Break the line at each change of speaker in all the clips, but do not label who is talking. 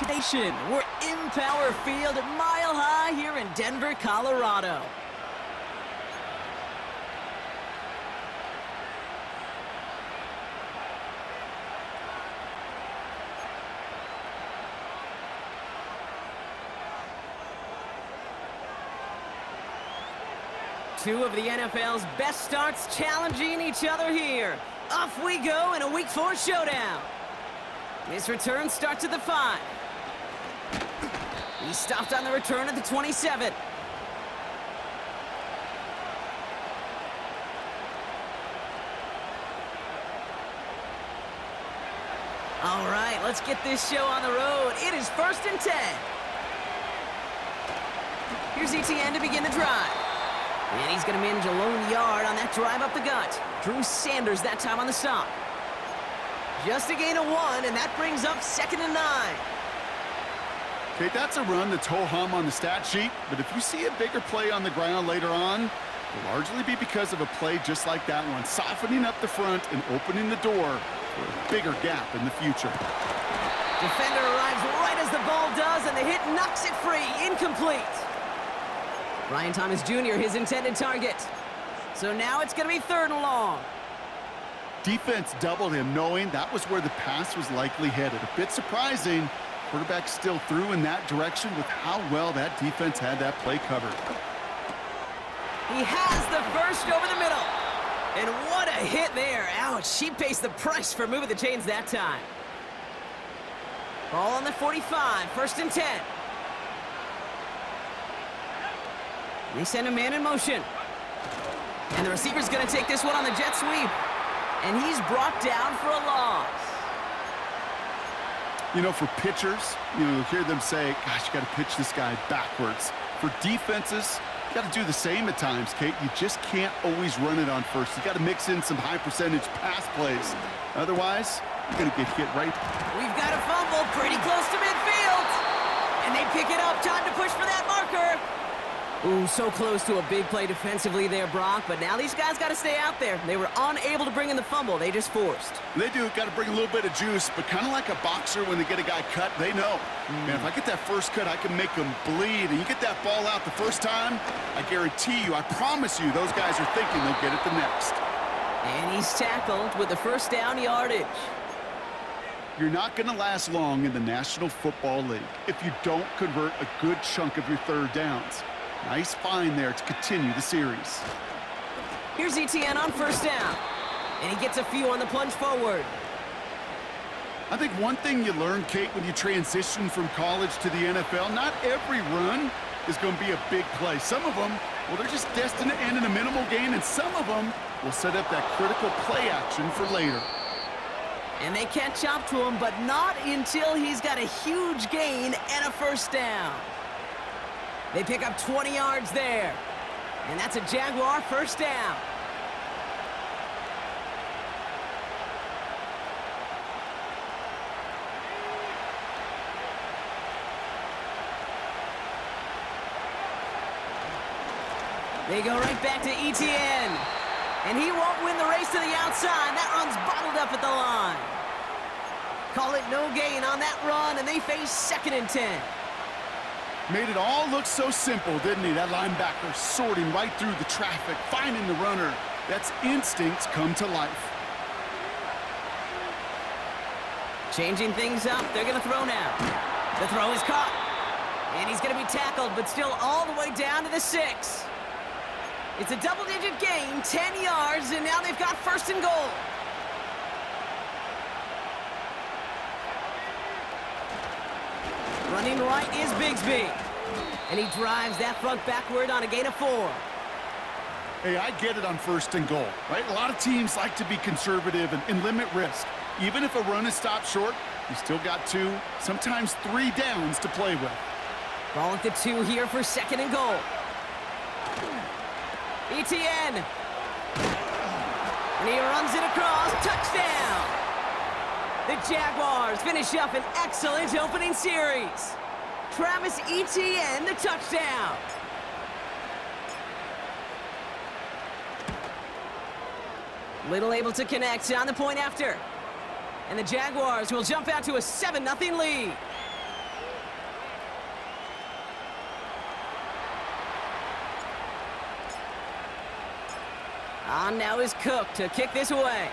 Nation, we're in Power Field, Mile High here in Denver, Colorado. Two of the NFL's best starts challenging each other here. Off we go in a Week 4 showdown. This return starts at the 5. He stopped on the return at the 27. All right, let's get this show on the road. It is 1st and 10. Here's ETN to begin the drive. And he's going to manage a lone yard on that drive up the gut. Drew Sanders that time on the stop. Just a gain of 1, and that brings up 2nd and 9.
Okay, that's a run that's ho-hum on the stat sheet, but if you see a bigger play on the ground later on, it'll largely be because of a play just like that one, softening up the front and opening the door for a bigger gap in the future.
Defender arrives right as the ball does, and the hit knocks it free. Incomplete. Ryan Thomas Jr., his intended target. So now it's going to be 3rd and long.
Defense doubled him, knowing that was where the pass was likely headed. A bit surprising. Quarterback still threw in that direction with how well that defense had that play covered.
He has the first over the middle. And what a hit there. Ouch, she pays the price for moving the chains that time. Ball on the 45, 1st and 10. They send a man in motion. And the receiver's going to take this one on the jet sweep. And he's brought down for a loss.
You know, for pitchers, you'll hear them say, gosh, you got to pitch this guy backwards. For defenses, you got to do the same at times, Kate. You just can't always run it on first. You got to mix in some high percentage pass plays. Otherwise, you're going to get hit right.
We've got a fumble pretty close to midfield. And they pick it up. Time to push for that marker. Ooh, so close to a big play defensively there, Brock. But now these guys got to stay out there. They were unable to bring in the fumble. They just forced.
They do. Got to bring a little bit of juice. But kind of like a boxer when they get a guy cut, they know. Man, if I get that first cut, I can make them bleed. And you get that ball out the first time, I guarantee you, I promise you, those guys are thinking they'll get it the next.
And he's tackled with the 1st down yardage.
You're not going to last long in the National Football League if you don't convert a good chunk of your 3rd downs. Nice find there to continue the series.
Here's ETN on 1st down. And he gets a few on the plunge forward.
I think one thing you learn, Kate, when you transition from college to the NFL, not every run is going to be a big play. Some of them, well, they're just destined to end in a minimal gain, and some of them will set up that critical play action for later.
And they catch up to him, but not until he's got a huge gain and a 1st down. They pick up 20 yards there. And that's a Jaguar 1st down. They go right back to ETN. And he won't win the race to the outside. That run's bottled up at the line. Call it no gain on that run, and they face 2nd and 10.
Made it all look so simple, didn't he? That linebacker sorting right through the traffic, finding the runner. That's instincts come to life.
Changing things up. They're going to throw now. The throw is caught. And he's going to be tackled, but still all the way down to the 6. It's a double-digit gain, 10 yards, and now they've got 1st and goal. Running right is Bigsby. And he drives that front backward on a gain of 4.
Hey, I get it on 1st and goal, right? A lot of teams like to be conservative and limit risk. Even if a run is stopped short, you still got 2, sometimes 3 downs to play with.
Ball at the 2 here for 2nd and goal. ETN. And he runs it across. Touchdown. The Jaguars finish up an excellent opening series. Travis Etienne, the touchdown. Little able to connect on the point after. And the Jaguars will jump out to a 7-0 lead. On now is Cook to kick this away.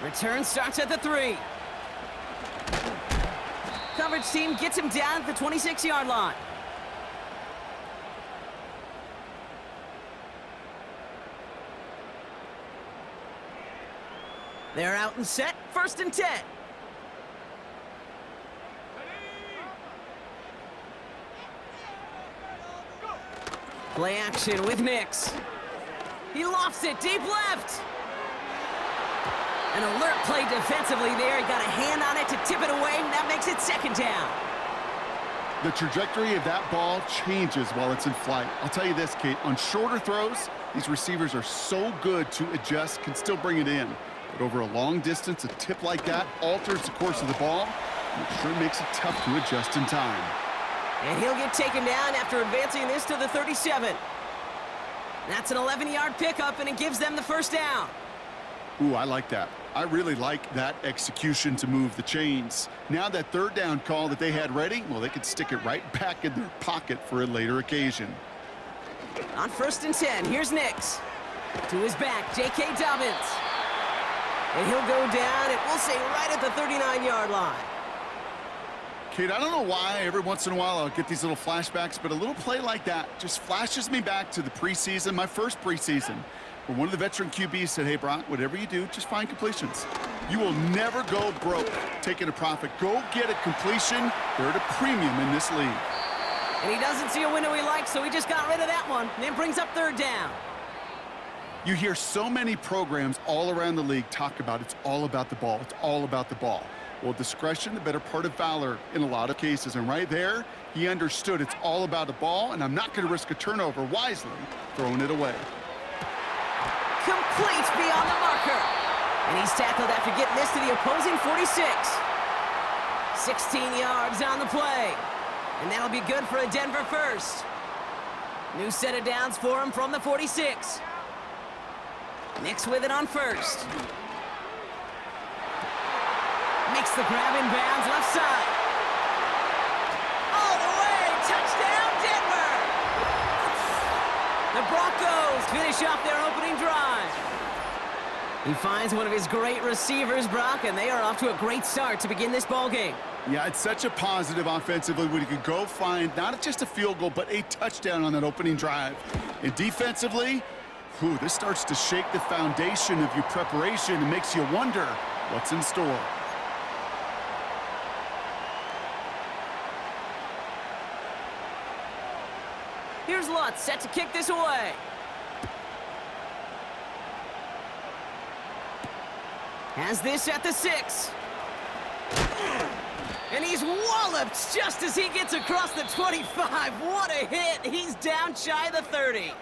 Return starts at the 3. Coverage team gets him down at the 26-yard line. They're out and set, 1st and 10. Play action with Nix. He lofts it deep left. An alert play defensively there. He got a hand on it to tip it away, and that makes it 2nd down.
The trajectory of that ball changes while it's in flight. I'll tell you this, Kate, on shorter throws, these receivers are so good to adjust, can still bring it in. But over a long distance, a tip like that alters the course of the ball, and it sure makes it tough to adjust in time.
And he'll get taken down after advancing this to the 37. That's an 11-yard pickup, and it gives them the 1st down.
Ooh, I like that. I really like that execution to move the chains. Now that 3rd down call that they had ready, well, they could stick it right back in their pocket for a later occasion.
On 1st and 10, here's Nix. To his back, J.K. Dobbins. And he'll go down, and we'll say right at the 39-yard line.
Kate, I don't know why every once in a while I'll get these little flashbacks, but a little play like that just flashes me back to the preseason, my first preseason, where one of the veteran QBs said, hey, Brock, whatever you do, just find completions. You will never go broke taking a profit. Go get a completion. They're at a premium in this league.
And he doesn't see a window he likes, so he just got rid of that one. And then brings up 3rd down.
You hear so many programs all around the league talk about it's all about the ball. It's all about the ball. Well, discretion, the better part of valor in a lot of cases. And right there, he understood it's all about the ball, and I'm not going to risk a turnover, wisely throwing it away.
Complete beyond the marker. And he's tackled after getting this to the opposing 46. 16 yards on the play. And that'll be good for a Denver 1st. New set of downs for him from the 46. Nix with it on 1st. Makes the grab in bounds left side. All the way, touchdown Denver! The Broncos finish off their opening drive. He finds one of his great receivers, Brock, and they are off to a great start to begin this ball game.
Yeah, it's such a positive offensively when you can go find not just a field goal, but a touchdown on that opening drive. And defensively, this starts to shake the foundation of your preparation and makes you wonder what's in store.
Here's Lutz set to kick this away. Has this at the 6. And he's walloped just as he gets across the 25. What a hit. He's down shy of the 30.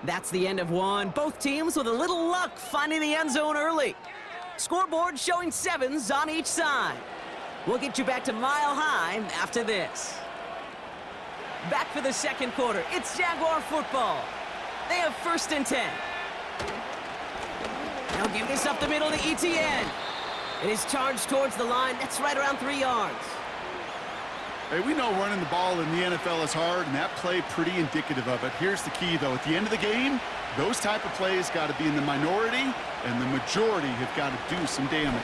That's the end of one. Both teams with a little luck finding the end zone early. Scoreboard showing 7s on each side. We'll get you back to Mile High after this. Back for the 2nd quarter. It's Jaguar football. They have 1st and 10. They'll give this up the middle to ETN. It is charged towards the line. That's right around 3 yards.
Hey, we know running the ball in the NFL is hard, and that play pretty indicative of it. Here's the key, though. At the end of the game, those type of plays got to be in the minority, and the majority have got to do some damage.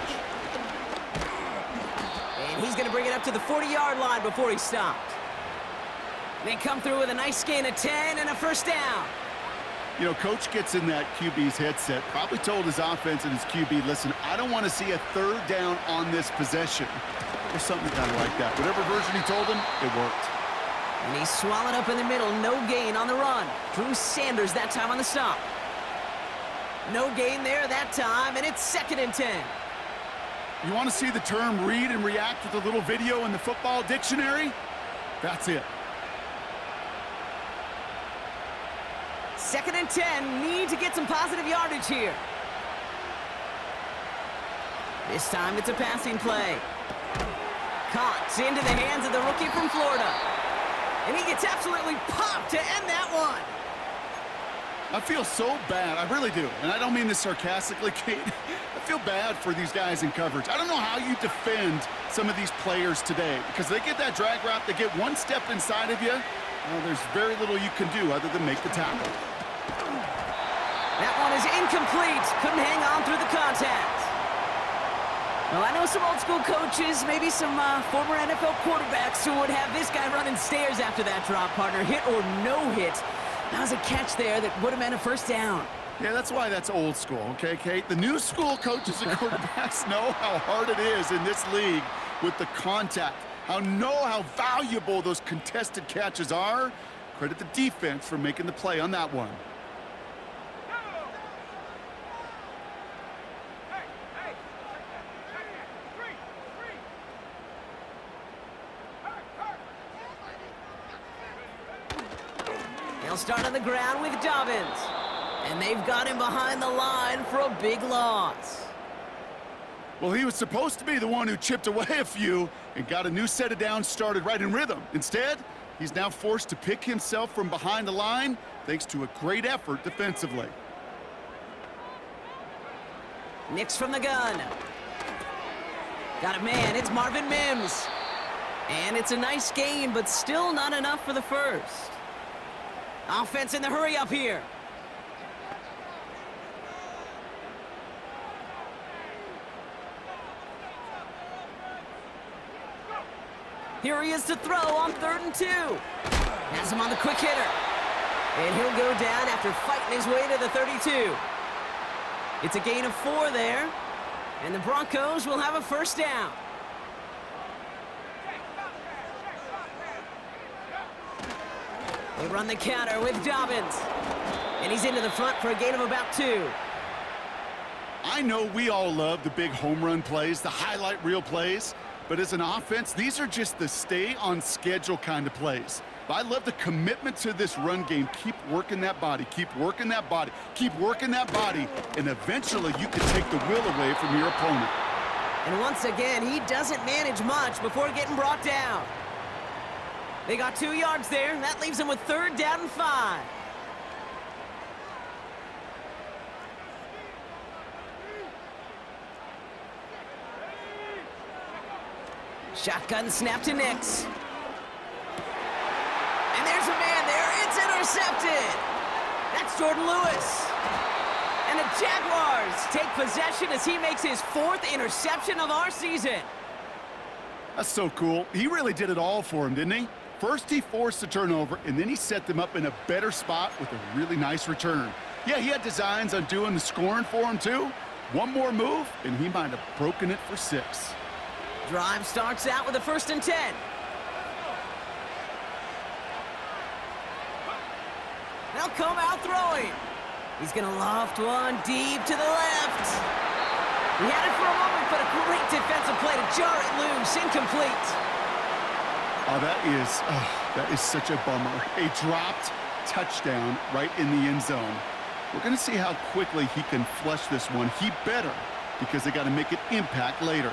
And he's going to bring it up to the 40-yard line before he stopped. They come through with a nice gain of 10 and a 1st down.
You know, Coach gets in that QB's headset, probably told his offense and his QB, listen, I don't want to see a 3rd down on this possession. Or something kind of like that. Whatever version he told him, it worked.
And he's swallowed up in the middle. No gain on the run. Drew Sanders that time on the stop. No gain there that time, and it's 2nd and 10.
You want to see the term read and react with a little video in the football dictionary? That's it.
2nd and 10. Need to get some positive yardage here. This time it's a passing play. Caught into the hands of the rookie from Florida. And he gets absolutely popped to end that one.
I feel so bad. I really do. And I don't mean this sarcastically, Kate. I feel bad for these guys in coverage. I don't know how you defend some of these players today because they get that drag route, they get one step inside of you, Well, there's very little you can do other than make the tackle.
That one is incomplete. Couldn't hang on through the contact. Well, I know some old school coaches, maybe some former NFL quarterbacks who would have this guy running stairs after that drop, partner. Hit or no hit. That was a catch there that would have been a first down.
Yeah, that's why that's old school, okay, Kate? The new school coaches and quarterbacks know how hard it is in this league with the contact. How valuable those contested catches are. Credit the defense for making the play on that one.
They'll start on the ground with Dobbins. And they've got him behind the line for a big loss.
Well, he was supposed to be the one who chipped away a few and got a new set of downs started right in rhythm. Instead, he's now forced to pick himself from behind the line thanks to a great effort defensively.
Nix from the gun. Got a man, it's Marvin Mims. And it's a nice gain, but still not enough for the first. Offense in the hurry up here. Here he is to throw on 3rd and 2. Has him on the quick hitter. And he'll go down after fighting his way to the 32. It's a gain of 4 there. And the Broncos will have a first down. They run the counter with Dobbins. And he's into the front for a gain of about 2.
I know we all love the big home run plays, the highlight reel plays, but as an offense, these are just the stay-on-schedule kind of plays. But I love the commitment to this run game. Keep working that body, keep working that body, keep working that body, and eventually you can take the will away from your opponent.
And once again, he doesn't manage much before getting brought down. They got 2 yards there. That leaves them with 3rd down and 5. Shotgun snap to Nix. And there's a man there. It's intercepted. That's Jordan Lewis. And the Jaguars take possession as he makes his 4th interception of our season.
That's so cool. He really did it all for him, didn't he? First, he forced the turnover, and then he set them up in a better spot with a really nice return. Yeah, he had designs on doing the scoring for him, too. One more move, and he might have broken it for 6.
Drive starts out with a 1st and 10. They'll come out throwing. He's going to loft one deep to the left. He had it for a moment, but a great defensive play to jar it loose. Incomplete.
Oh, that is such a bummer. A dropped touchdown right in the end zone. We're going to see how quickly he can flush this one. He better, because they got to make it impact later.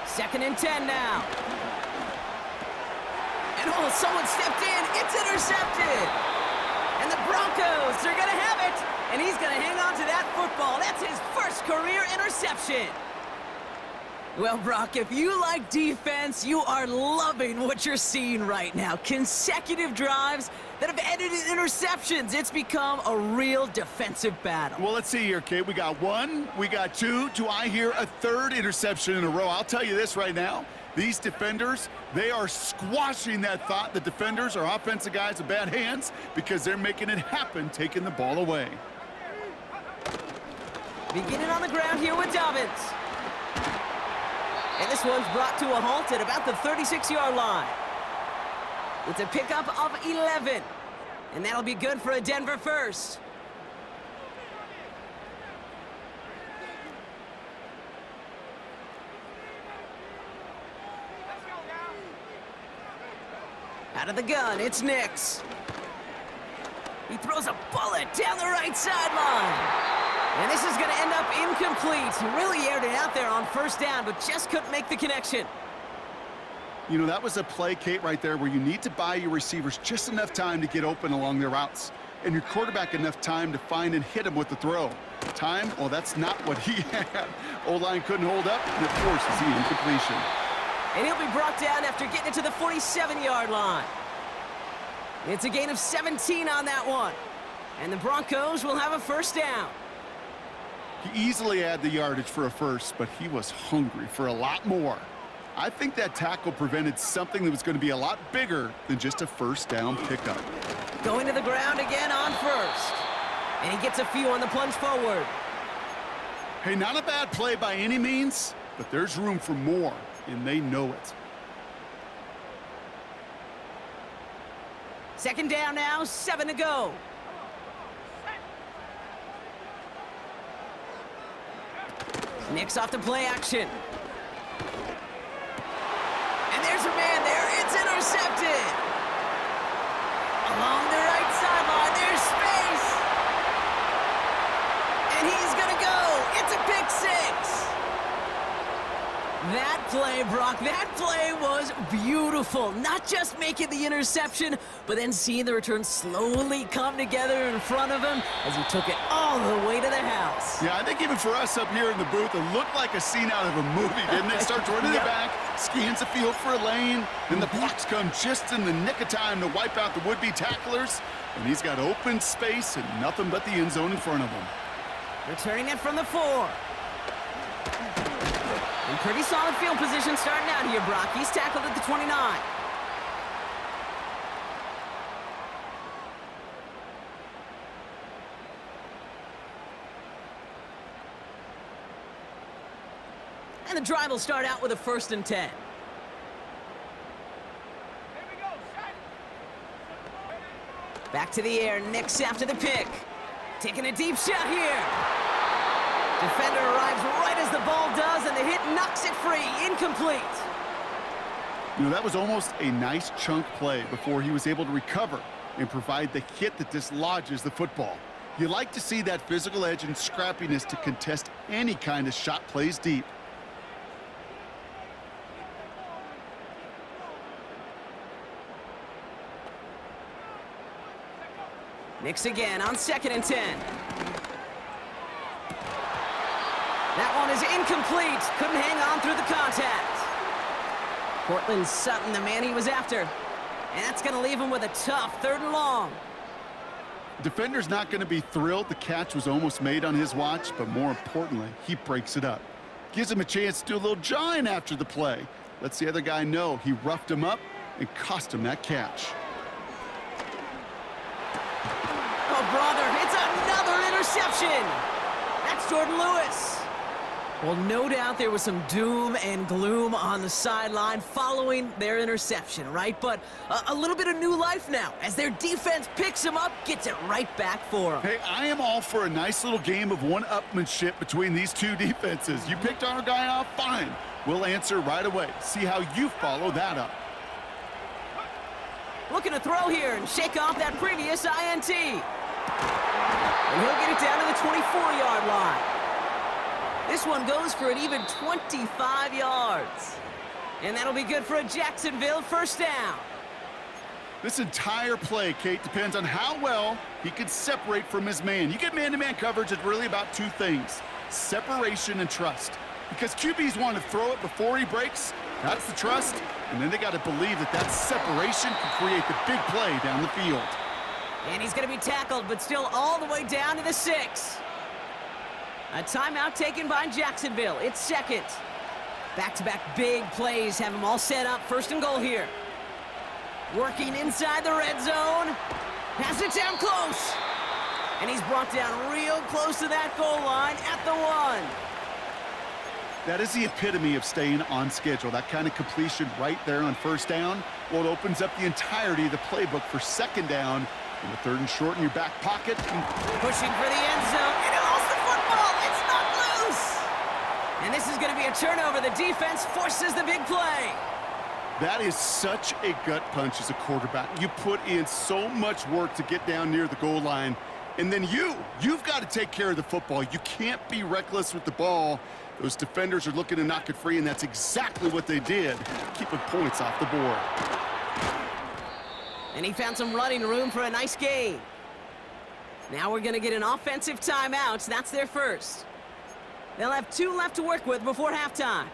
2nd and 10 now. And oh, someone stepped in. It's intercepted. And the Broncos are going to have it. And he's going to hang on to that football. That's his first career interception. Well, Brock, if you like defense, you are loving what you're seeing right now. Consecutive drives that have ended in interceptions. It's become a real defensive battle.
Well, let's see here, Kate. We got 1, we got 2. Do I hear a 3rd interception in a row? I'll tell you this right now. These defenders, they are squashing that thought. The defenders are offensive guys with bad hands because they're making it happen, taking the ball away.
Beginning on the ground here with Dobbins. And this one's brought to a halt at about the 36-yard line. It's a pickup of 11. And that'll be good for a Denver first. Out of the gun, it's Nix. He throws a bullet down the right sideline. And this is going to end up incomplete. He really aired it out there on 1st down, but just couldn't make the connection.
You know, that was a play, Kate, right there where you need to buy your receivers just enough time to get open along their routes, and your quarterback enough time to find and hit him with the throw. Time? Well, that's not what he had. O-line couldn't hold up, and it forces the incompletion.
And he'll be brought down after getting it to the 47-yard line. It's a gain of 17 on that one. And the Broncos will have a first down.
He easily had the yardage for a first, but he was hungry for a lot more. I think that tackle prevented something that was going to be a lot bigger than just a first down pickup.
Going to the ground again on first. And he gets a few on the plunge forward.
Hey, not a bad play by any means, but there's room for more, and they know it.
Second down now, 7 to go. Nicks off the play action. And there's a man there. It's intercepted. Along the right sideline, there's space. And he's going to go. It's a pick six. That play, Brock, that play was beautiful. Not just making the interception, but then seeing the return slowly come together in front of him as he took it all the way to the house.
Yeah, I think even for us up here in the booth, it looked like a scene out of a movie, didn't it? Starts running it back, scans the field for a lane, and the blocks come just in the nick of time to wipe out the would-be tacklers, and he's got open space and nothing but the end zone in front of him.
Returning it from the 4. In pretty solid field position starting out here, Brock. He's tackled at the 29. And the drive will start out with a 1st and 10. Back to the air, Nicks after the pick. Taking a deep shot here. Defender arrives right as the ball does, and the hit knocks it free. Incomplete.
You know, that was almost a nice chunk play before he was able to recover and provide the hit that dislodges the football. You like to see that physical edge and scrappiness to contest any kind of shot plays deep.
Nicks again on 2nd and 10. That one is incomplete. Couldn't hang on through the contact. Cortland Sutton, the man he was after. And that's going to leave him with a tough 3rd and long.
Defender's not going to be thrilled the catch was almost made on his watch, but more importantly, he breaks it up. Gives him a chance to do a little jawing after the play. Lets the other guy know he roughed him up and cost him that catch.
Oh, brother, it's another interception. That's Jordan Lewis. Well, no doubt there was some doom and gloom on the sideline following their interception, right? But a little bit of new life now as their defense picks him up, gets it right back for them.
Hey, I am all for a nice little game of one-upmanship between these two defenses. You picked our guy off, fine. We'll answer right away. See how you follow that up.
Looking to throw here and shake off that previous INT. And he'll get it down to the 24-yard line. This one goes for an even 25 yards. And that'll be good for a Jacksonville first down.
This entire play, Kate, depends on how well he can separate from his man. You get man-to-man coverage, it's really about two things: separation and trust. Because QBs want to throw it before he breaks, that's the trust, and then they got to believe that that separation can create the big play down the field.
And he's going to be tackled, but still all the way down to the 6. A timeout taken by Jacksonville. It's 2nd. Back-to-back big plays have them all set up. 1st and goal here. Working inside the red zone. Has it down close. And he's brought down real close to that goal line at the 1.
That is the epitome of staying on schedule. That kind of completion right there on 1st down. Well, it opens up the entirety of the playbook for 2nd down. And the 3rd and short in your back pocket.
Pushing for the end zone. And he lost the football. It's not loose. And this is going to be a turnover. The defense forces the big play.
That is such a gut punch as a quarterback. You put in so much work to get down near the goal line. And then you've got to take care of the football. You can't be reckless with the ball. Those defenders are looking to knock it free, and that's exactly what they did, keeping points off the board.
And he found some running room for a nice gain. Now we're going to get an offensive timeout. That's their first. They'll have 2 left to work with before halftime.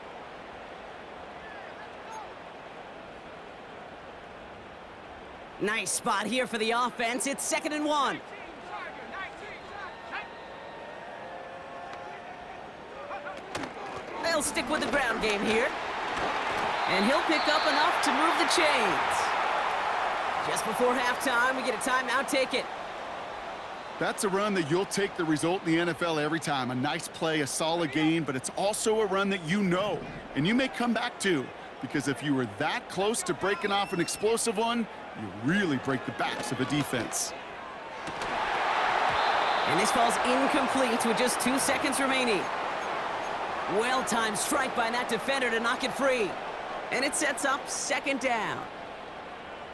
Nice spot here for the offense. It's 2nd and 1. They'll stick with the ground game here. And he'll pick up enough to move the chains. Just before halftime, we get a timeout. Take it.
That's a run that you'll take the result in the NFL every time. A nice play, a solid gain, but it's also a run that you know, and you may come back to, because if you were that close to breaking off an explosive one, you really break the backs of a defense.
And this falls incomplete with just 2 seconds remaining. Well-timed strike by that defender to knock it free. And it sets up 2nd down.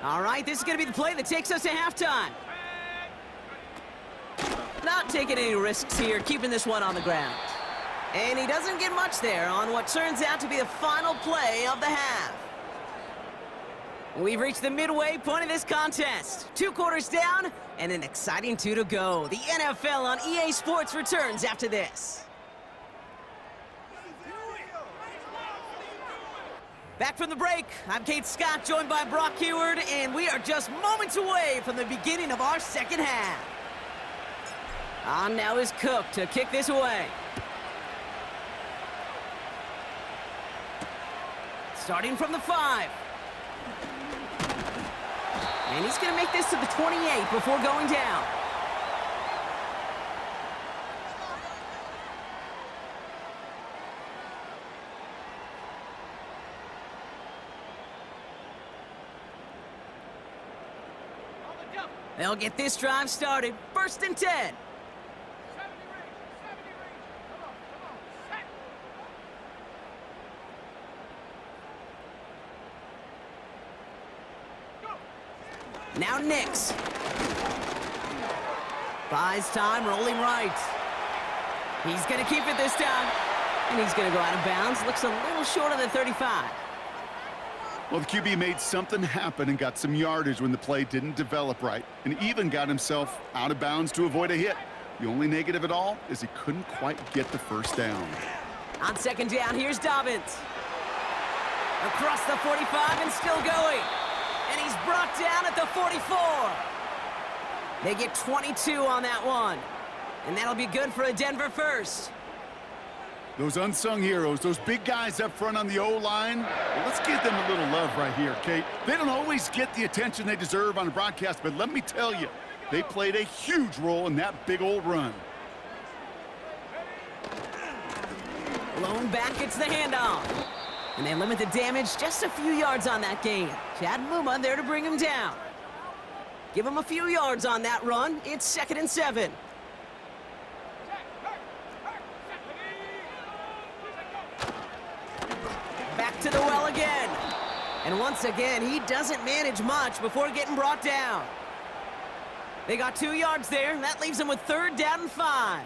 All right, this is going to be the play that takes us to halftime. Not taking any risks here, keeping this one on the ground. And he doesn't get much there on what turns out to be the final play of the half. We've reached the midway point of this contest. 2 quarters down and an exciting 2 to go. The NFL on EA Sports returns after this. Back from the break, I'm Kate Scott, joined by Brock Heward, and we are just moments away from the beginning of our 2nd half. On now is Cook to kick this away. Starting from the 5. And he's going to make this to the 28 before going down. They'll get this drive started. 1st and 10. Now Nix. Buys time, rolling right. He's going to keep it this time. And he's going to go out of bounds. Looks a little short of the 35.
Well, the QB made something happen and got some yardage when the play didn't develop right, and even got himself out of bounds to avoid a hit. The only negative at all is he couldn't quite get the 1st down.
On 2nd down, here's Dobbins. Across the 45 and still going. And he's brought down at the 44. They get 22 on that one. And that'll be good for a Denver 1st.
Those unsung heroes, those big guys up front on the O-line, well, let's give them a little love right here, Kate. They don't always get the attention they deserve on a broadcast, but let me tell you, they played a huge role in that big old run.
Blown back, it's the handoff. And they limit the damage just a few yards on that gain. Chad Muma there to bring him down. Give him a few yards on that run. It's 2nd and 7. Back to the well again. And once again, he doesn't manage much before getting brought down. They got 2 yards there. That leaves them with 3rd down and 5.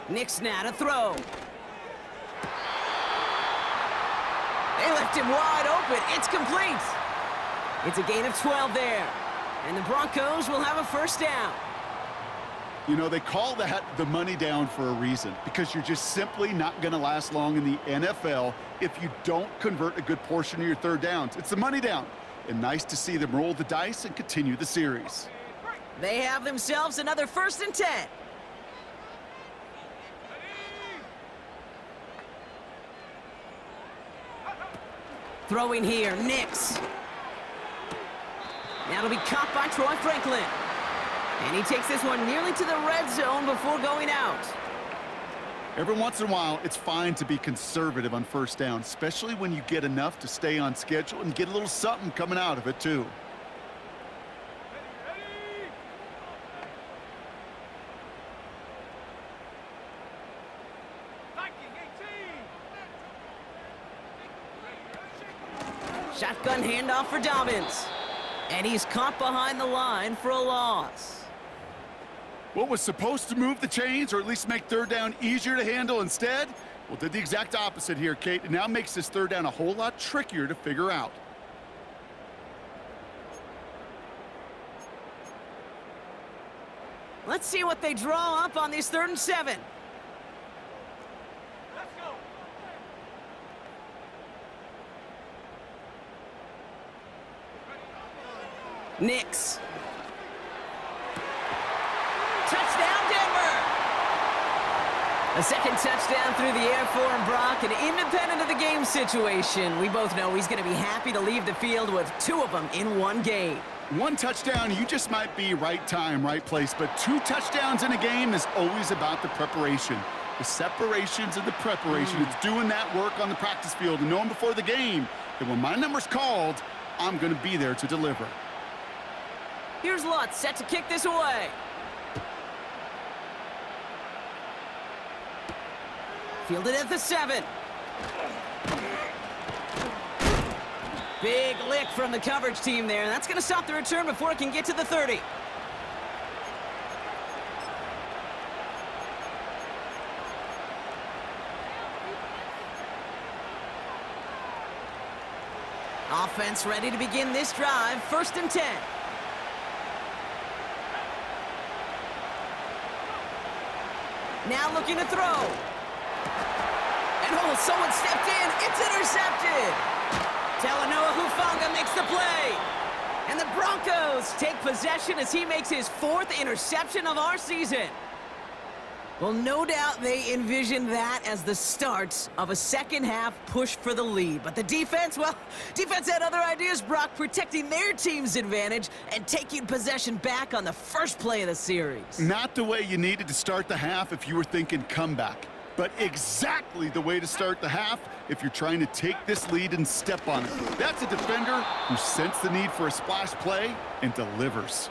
Nix now to throw. They left him wide open. It's complete. It's a gain of 12 there. And the Broncos will have a 1st down.
You know, they call that the money down for a reason, because you're just simply not going to last long in the NFL if you don't convert a good portion of your 3rd downs. It's the money down. And nice to see them roll the dice and continue the series.
They have themselves another 1st and 10. Throwing here, Nix. That'll be caught by Troy Franklin. And he takes this one nearly to the red zone before going out.
Every once in a while, it's fine to be conservative on 1st down, especially when you get enough to stay on schedule and get a little something coming out of it, too.
Shotgun handoff for Dobbins. And he's caught behind the line for a loss.
What was supposed to move the chains, or at least make third down easier to handle instead, well, did the exact opposite here, Kate. It now makes this third down a whole lot trickier to figure out.
Let's see what they draw up on this 3rd and 7.
Let's go.
Nix. Touchdown, Denver! A second touchdown through the air for him, Brock, and independent of the game situation, we both know he's going to be happy to leave the field with 2 of them in one game.
One touchdown, you just might be right time, right place, but 2 touchdowns in a game is always about the preparation. The separations and the preparation. It's doing that work on the practice field and knowing before the game that when my number's called, I'm going to be there to deliver.
Here's Lutz set to kick this away. Fielded at the 7. Big lick from the coverage team there. That's going to stop the return before it can get to the 30. Offense ready to begin this drive. 1st and 10. Now looking to throw. And oh, someone stepped in. It's intercepted. Talanoa Hufanga makes the play. And the Broncos take possession as he makes his 4th interception of our season. Well, no doubt they envisioned that as the start of a second-half push for the lead. But the defense, well, defense had other ideas, Brock, protecting their team's advantage and taking possession back on the first play of the series.
Not the way you needed to start the half if you were thinking comeback, but exactly the way to start the half if you're trying to take this lead and step on it. That's a defender who sensed the need for a splash play and delivers.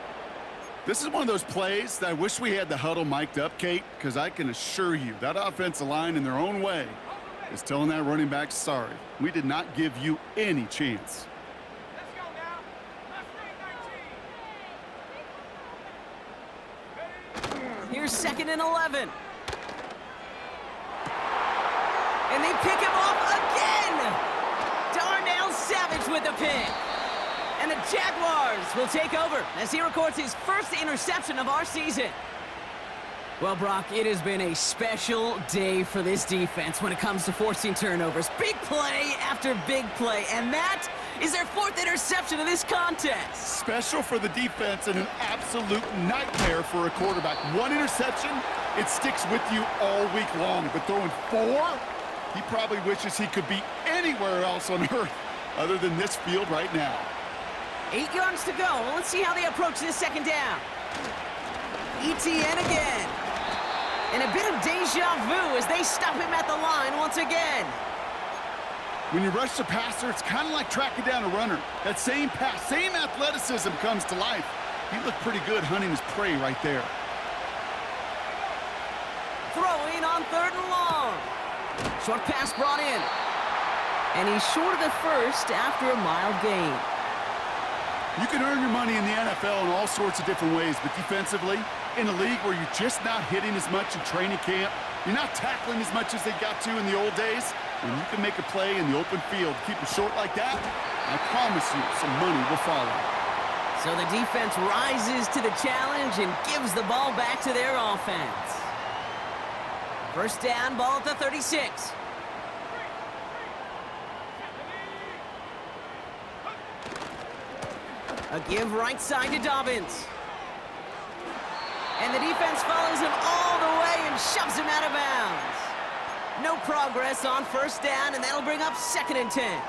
This is one of those plays that I wish we had the huddle mic'd up, Kate, because I can assure you that offensive line in their own way is telling that running back, sorry, we did not give you any chance.
Let's go now. Let's 19.
Here's 2nd and 11. And they pick him off again! Darnell Savage with the pick. And the Jaguars will take over as he records his 1st interception of our season. Well, Brock, it has been a special day for this defense when it comes to forcing turnovers. Big play after big play, and that is their 4th interception of this contest.
Special for the defense and an absolute nightmare for a quarterback. 1 interception, it sticks with you all week long, but throwing 4, he probably wishes he could be anywhere else on earth other than this field right now.
8 yards to go. Well, let's see how they approach this 2nd down. ETN again. And a bit of deja vu as they stop him at the line once again.
When you rush the passer, it's kind of like tracking down a runner. That same pass, same athleticism comes to life. He looked pretty good hunting his prey right there.
Throwing on 3rd and long. Short pass brought in. And he's short of the 1st after a mild gain.
You can earn your money in the NFL in all sorts of different ways, but defensively, in a league where you're just not hitting as much in training camp, you're not tackling as much as they got to in the old days, when you can make a play in the open field, keep it short like that, I promise you some money will follow.
So the defense rises to the challenge and gives the ball back to their offense. 1st down, ball at the 36. A give right side to Dobbins. And the defense follows him all the way and shoves him out of bounds. No progress on 1st down, and that'll bring up 2nd and 10.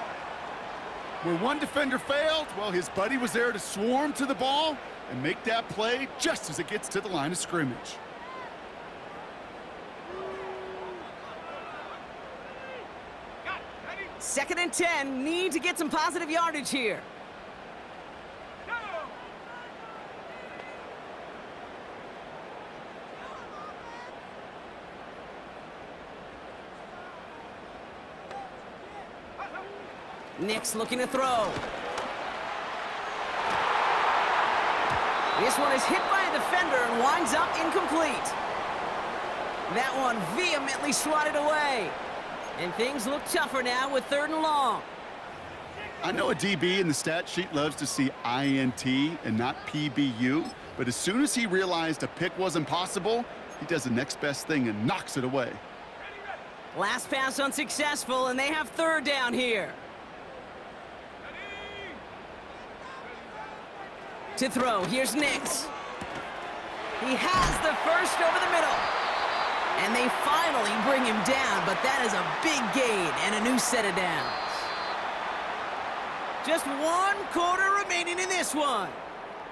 Where one defender failed, well, his buddy was there to swarm to the ball and make that play just as it gets to the line of scrimmage.
Got it. Ready?
2nd and 10, need to get some positive yardage here.
Go.
Nix looking to throw. This one is hit by a defender and winds up incomplete. That one vehemently swatted away. And things look tougher now with 3rd and long.
I know a DB in the stat sheet loves to see INT and not PBU, but as soon as he realized a pick wasn't possible, he does the next best thing and knocks it away.
Last pass unsuccessful, and they have 3rd down here. To throw, here's Nix. He has the first over the middle. And they finally bring him down, but that is a big gain and a new set of downs. Just 1 quarter remaining in this one.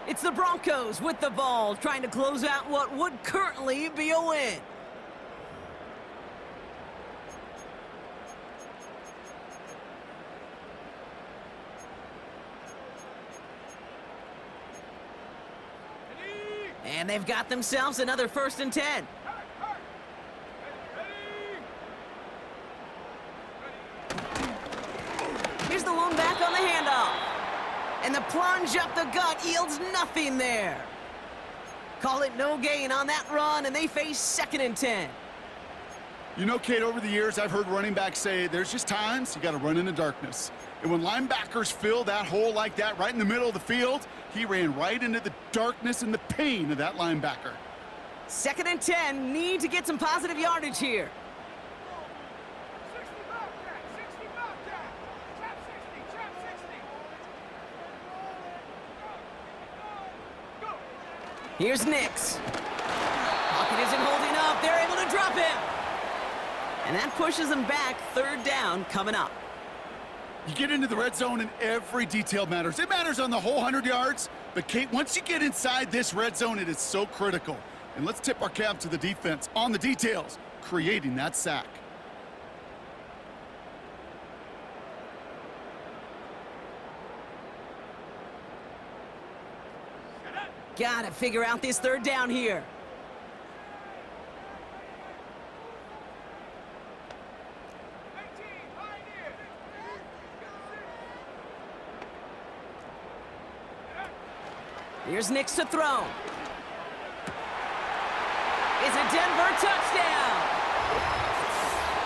It's the Broncos with the ball, trying to close out what would currently be a win. And they've got themselves another 1st and 10. Here's the lone back on the handoff. And the plunge up the gut yields nothing there. Call it no gain on that run, and they face 2nd and 10.
You know, Kate, over the years, I've heard running backs say there's just times you got to run in the darkness. And when linebackers fill that hole like that right in the middle of the field, he ran right into the darkness and the pain of that linebacker.
2nd and 10, need to get some positive yardage here.
60 Bobcat, 60 Bobcat. Trap 60, trap 60. Go.
Here's Nix. Pocket isn't holding up. They're able to drop him. And that pushes them back. 3rd down coming up.
You get into the red zone and every detail matters. It matters on the whole 100 yards. But, Kate, once you get inside this red zone, it is so critical. And let's tip our cap to the defense on the details, creating that sack.
Gotta figure out this 3rd down here. Here's Nix to throw. It's a Denver touchdown.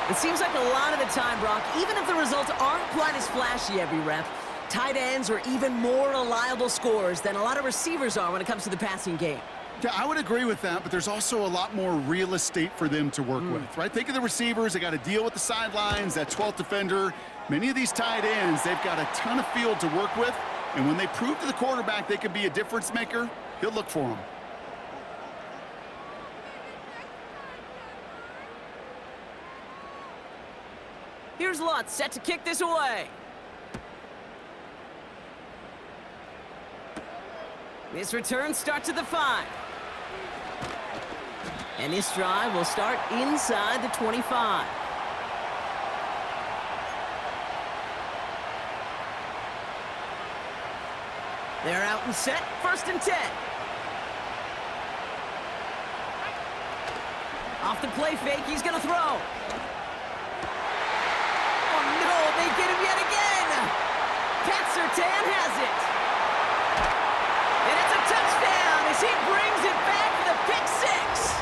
It seems like a lot of the time, Brock, even if the results aren't quite as flashy every rep, tight ends are even more reliable scorers than a lot of receivers are when it comes to the passing game.
Yeah, I would agree with that, but there's also a lot more real estate for them to work with, right? Think of the receivers. They got to deal with the sidelines, that 12th defender. Many of these tight ends, they've got a ton of field to work with, and when they prove to the quarterback they can be a difference maker, he'll look for them.
Here's Lutz set to kick this away. This return starts at the 5. And this drive will start inside the 25. They're out and set, 1st and 10. Off the play fake, he's gonna throw. Oh no, they get him yet again. Pat Surtain has it. And it's a touchdown as he brings it back for the pick 6.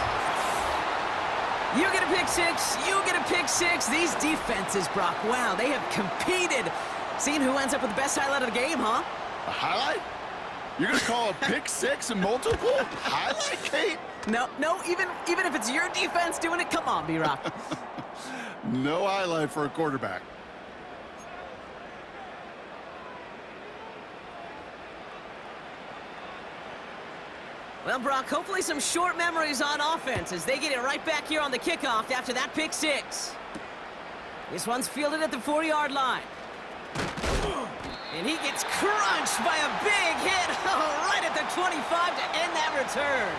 You get a pick 6, you get a pick 6. These defenses, Brock, wow, they have competed. Seeing who ends up with the best highlight of the game, huh?
A highlight? You're going to call a pick 6 and multiple? Highlight, Kate?
No, even if it's your defense doing it, come on, B-Rock.
No highlight for a quarterback.
Well, Brock, hopefully some short memories on offense as they get it right back here on the kickoff after that pick 6. This one's fielded at the 40-yard line. And he gets crunched by a big hit right at the 25 to end that return.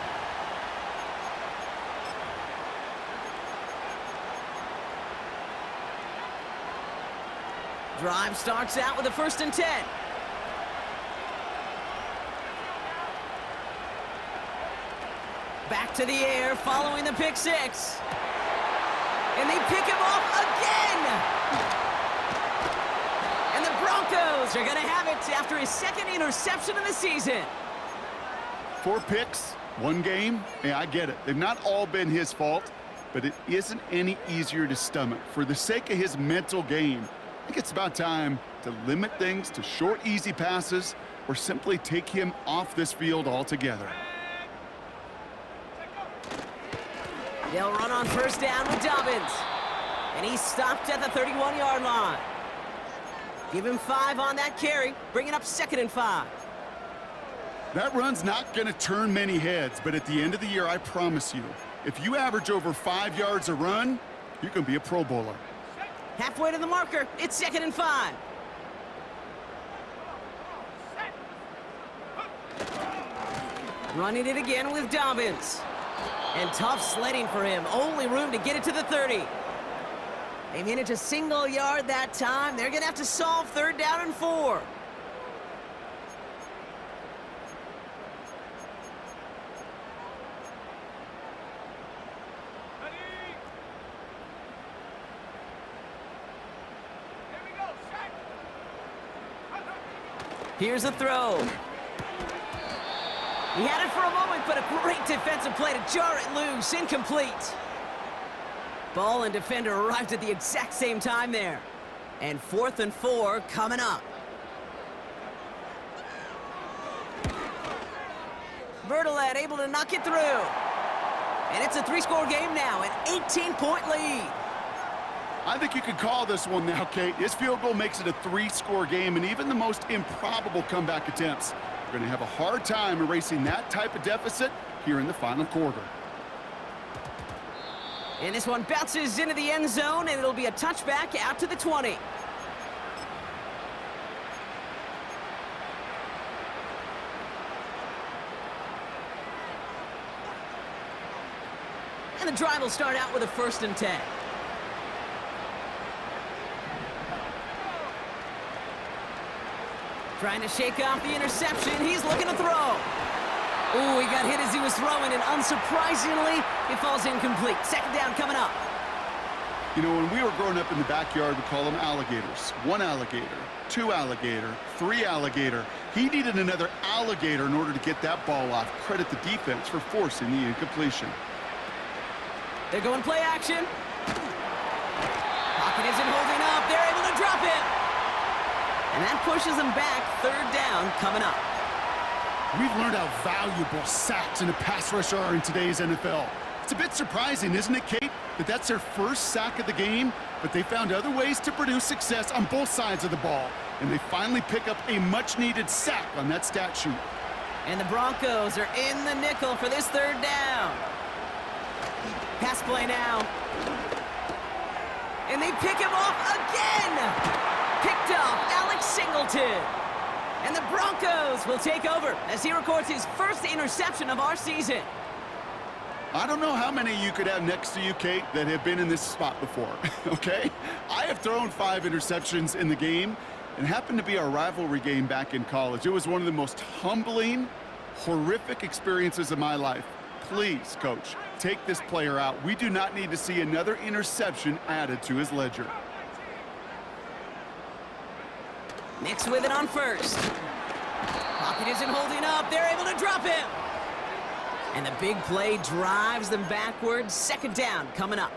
Drive starts out with a 1st and 10. Back to the air following the pick 6. And they pick him off again. Broncos are going to have it after his 2nd interception of the season.
4 picks, 1 game. Yeah, I get it. They've not all been his fault, but it isn't any easier to stomach. For the sake of his mental game, I think it's about time to limit things to short, easy passes or simply take him off this field altogether.
They'll run on first down with Dobbins. And he's stopped at the 31-yard line. Give him 5 on that carry, bringing up 2nd and 5.
That run's not going to turn many heads, but at the end of the year, I promise you, if you average over 5 yards a run, you can be a Pro Bowler.
Halfway to the marker, it's 2nd and 5. Running it again with Dobbins. And tough sledding for him. Only room to get it to the 30. They managed a single yard that time. They're going to have to solve 3rd down and 4. Here's a throw. He had it for a moment, but a great defensive play to jar it loose. Incomplete. Ball and defender arrived at the exact same time there. And 4th and 4 coming up. Bertolet able to knock it through. And it's a 3-score game now, an 18-point lead.
I think you could call this one now, Kate. His field goal makes it a 3-score game, and even the most improbable comeback attempts are going to have a hard time erasing that type of deficit here in the final quarter.
And this one bounces into the end zone, and it'll be a touchback out to the 20. And the drive will start out with a 1st and 10. Trying to shake off the interception. He's looking to throw. Ooh, he got hit as he was throwing, and unsurprisingly, it falls incomplete. 2nd down coming up.
You know, when we were growing up in the backyard, we call them alligators. 1 alligator, 2 alligator, 3 alligator. He needed another alligator in order to get that ball off. Credit the defense for forcing the incompletion.
They're going play action. Pocket isn't holding up. They're able to drop it. And that pushes them back. 3rd down coming up.
We've learned how valuable sacks in a pass rush are in today's NFL. It's a bit surprising, isn't it, Kate, that that's their first sack of the game, but they found other ways to produce success on both sides of the ball, and they finally pick up a much-needed sack on that stat sheet.
And the Broncos are in the nickel for this 3rd down. Pass play now. And they pick him off again! Picked off Alex Singleton. And the Broncos will take over as he records his first interception of our season.
I don't know how many you could have next to you, Kate, that have been in this spot before, okay? I have thrown 5 interceptions in the game, and happened to be our rivalry game back in college. It was one of the most humbling, horrific experiences of my life. Please, Coach, take this player out. We do not need to see another interception added to his ledger.
Nix with it on 1st. Pocket isn't holding up. They're able to drop him. And the big play drives them backwards. 2nd down coming up.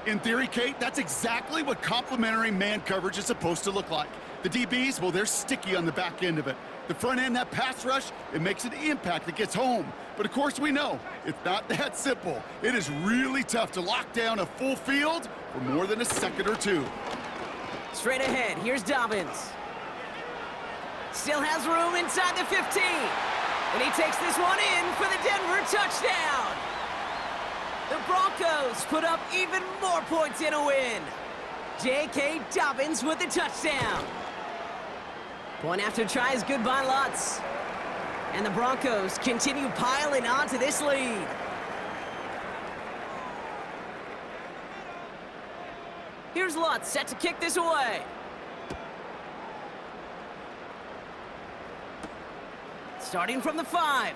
In theory, Kate, that's exactly what complementary man coverage is supposed to look like. The DBs, well, they're sticky on the back end of it. The front end, that pass rush, it makes an impact that gets home. But of course we know, it's not that simple. It is really tough to lock down a full field for more than a second or 2.
Straight ahead, here's Dobbins. Still has room inside the 15. And he takes this one in for the Denver touchdown. The Broncos put up even more points in a win. J.K. Dobbins with the touchdown. Point after try is good by Lutz. And the Broncos continue piling onto this lead. Here's Lutz set to kick this away. Starting from the 5.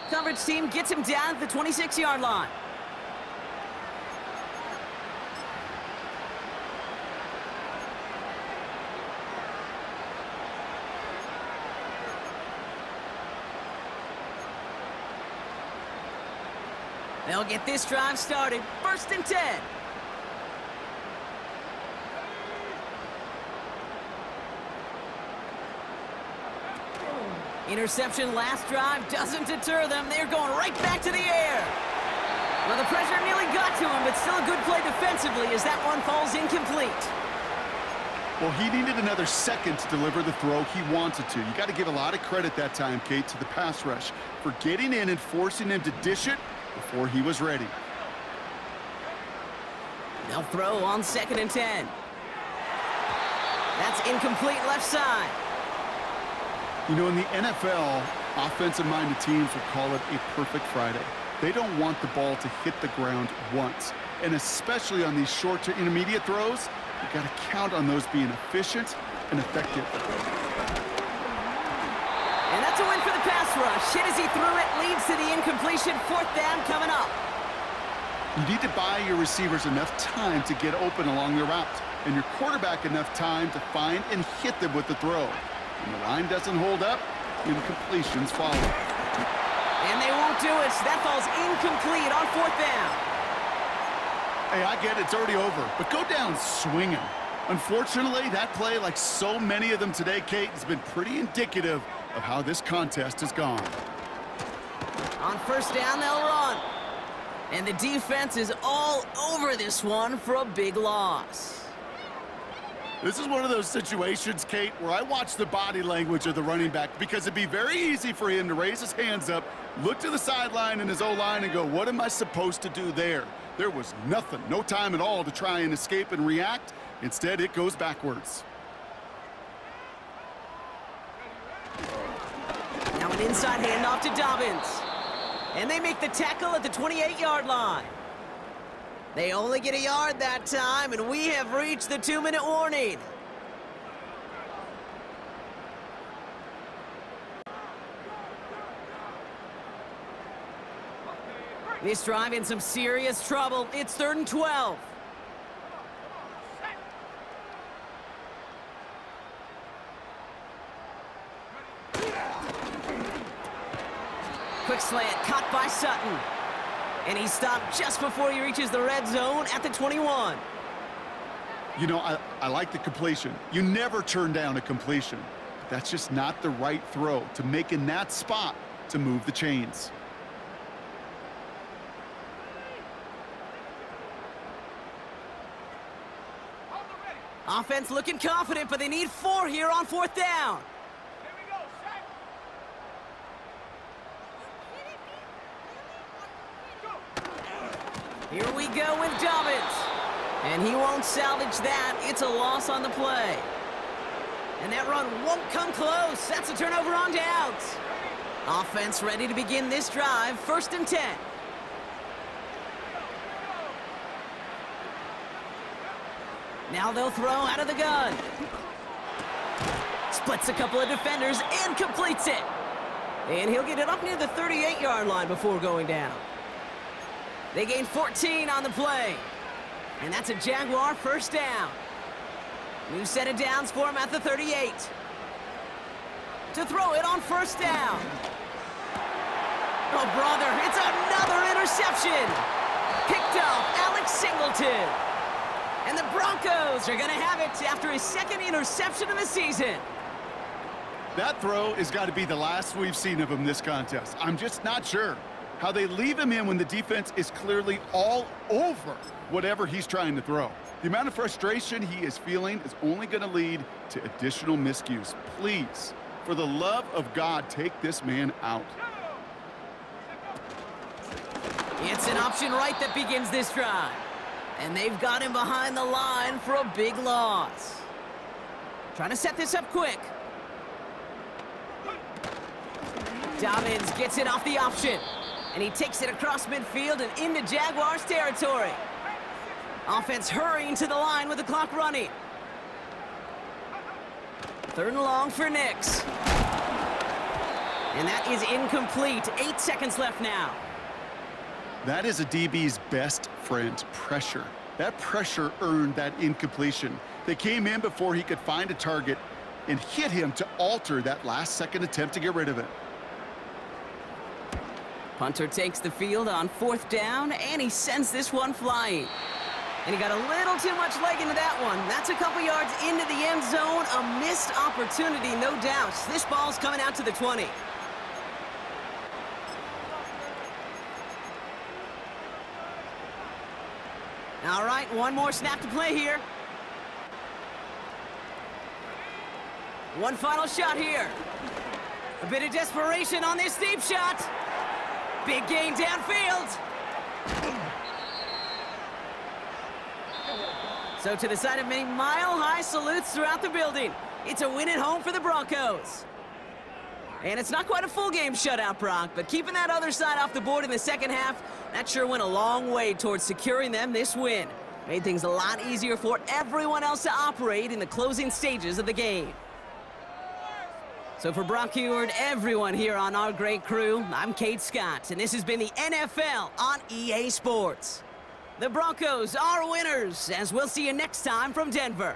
Coverage team gets him down at the 26-yard line. They'll get this drive started. 1st and 10. Interception last drive doesn't deter them. They're going right back to the air. Well, the pressure nearly got to him, but still a good play defensively as that one falls incomplete.
Well, he needed another second to deliver the throw he wanted to. You got to give a lot of credit that time, Kate, to the pass rush for getting in and forcing him to dish it before he was ready.
They'll throw on 2nd and 10. That's incomplete left side.
You know, in the NFL, offensive-minded teams would call it a perfect Friday. They don't want the ball to hit the ground once. And especially on these short to intermediate throws, you got to count on those being efficient and effective.
And that's a win for the pass rush. Hit as he threw it, leads to the incompletion. 4th down coming up.
You need to buy your receivers enough time to get open along the route, and your quarterback enough time to find and hit them with the throw. When the line doesn't hold up, incompletions follow.
And they won't do it. That falls incomplete on 4th down.
Hey, I get it. It's already over. But go down swinging. Unfortunately, that play, like so many of them today, Kate, has been pretty indicative of how this contest has gone.
On 1st down, they'll run. And the defense is all over this one for a big loss.
This is one of those situations, Kate, where I watch the body language of the running back because it'd be very easy for him to raise his hands up, look to the sideline in his O-line and go, what am I supposed to do there? There was nothing, no time at all to try and escape and react. Instead, it goes backwards.
Now an inside handoff to Dobbins. And they make the tackle at the 28-yard line. They only get a yard that time, and we have reached the 2-minute warning. This drive in some serious trouble. It's 3rd and 12. Quick slant, caught by Sutton. And he stopped just before he reaches the red zone at the 21.
You know, I like the completion. You never turn down a completion. But that's just not the right throw to make in that spot to move the chains.
Offense looking confident, but they need 4 here on 4th down.
Here we go, set.
Here we go with Dobbins. And he won't salvage that. It's a loss on the play. And that run won't come close. That's a turnover on downs. Offense ready to begin this drive. 1st and 10. Now they'll throw out of the gun. Splits a couple of defenders and completes it. And he'll get it up near the 38-yard line before going down. They gain 14 on the play. And that's a Jaguar 1st down. New set of downs for him at the 38. To throw it on 1st down. Oh, brother, it's another interception. Picked off Alex Singleton. And the Broncos are going to have it after his 2nd interception of the season.
That throw has got to be the last we've seen of him this contest. I'm just not sure how they leave him in when the defense is clearly all over whatever he's trying to throw. The amount of frustration he is feeling is only going to lead to additional miscues. Please, for the love of God, take this man out.
It's an option right that begins this drive. And they've got him behind the line for a big loss. Trying to set this up quick. Dobbins gets it off the option. And he takes it across midfield and into Jaguars territory. Offense hurrying to the line with the clock running. 3rd and long for Nix. And that is incomplete. 8 seconds left now.
That is a DB's best friend, pressure. That pressure earned that incompletion. They came in before he could find a target and hit him to alter that last-second attempt to get rid of it.
Punter takes the field on 4th down, and he sends this one flying. And he got a little too much leg into that one. That's a couple yards into the end zone. A missed opportunity, no doubt. This ball's coming out to the 20. All right, one more snap to play here. One final shot here. A bit of desperation on this deep shot. Big gain downfield. So to the side of many mile-high salutes throughout the building, it's a win at home for the Broncos. And it's not quite a full game shutout, Brock, but keeping that other side off the board in the second half, that sure went a long way towards securing them this win. Made things a lot easier for everyone else to operate in the closing stages of the game. So for Brock Heward, everyone here on our great crew, I'm Kate Scott, and this has been the NFL on EA Sports. The Broncos are winners, as we'll see you next time from Denver.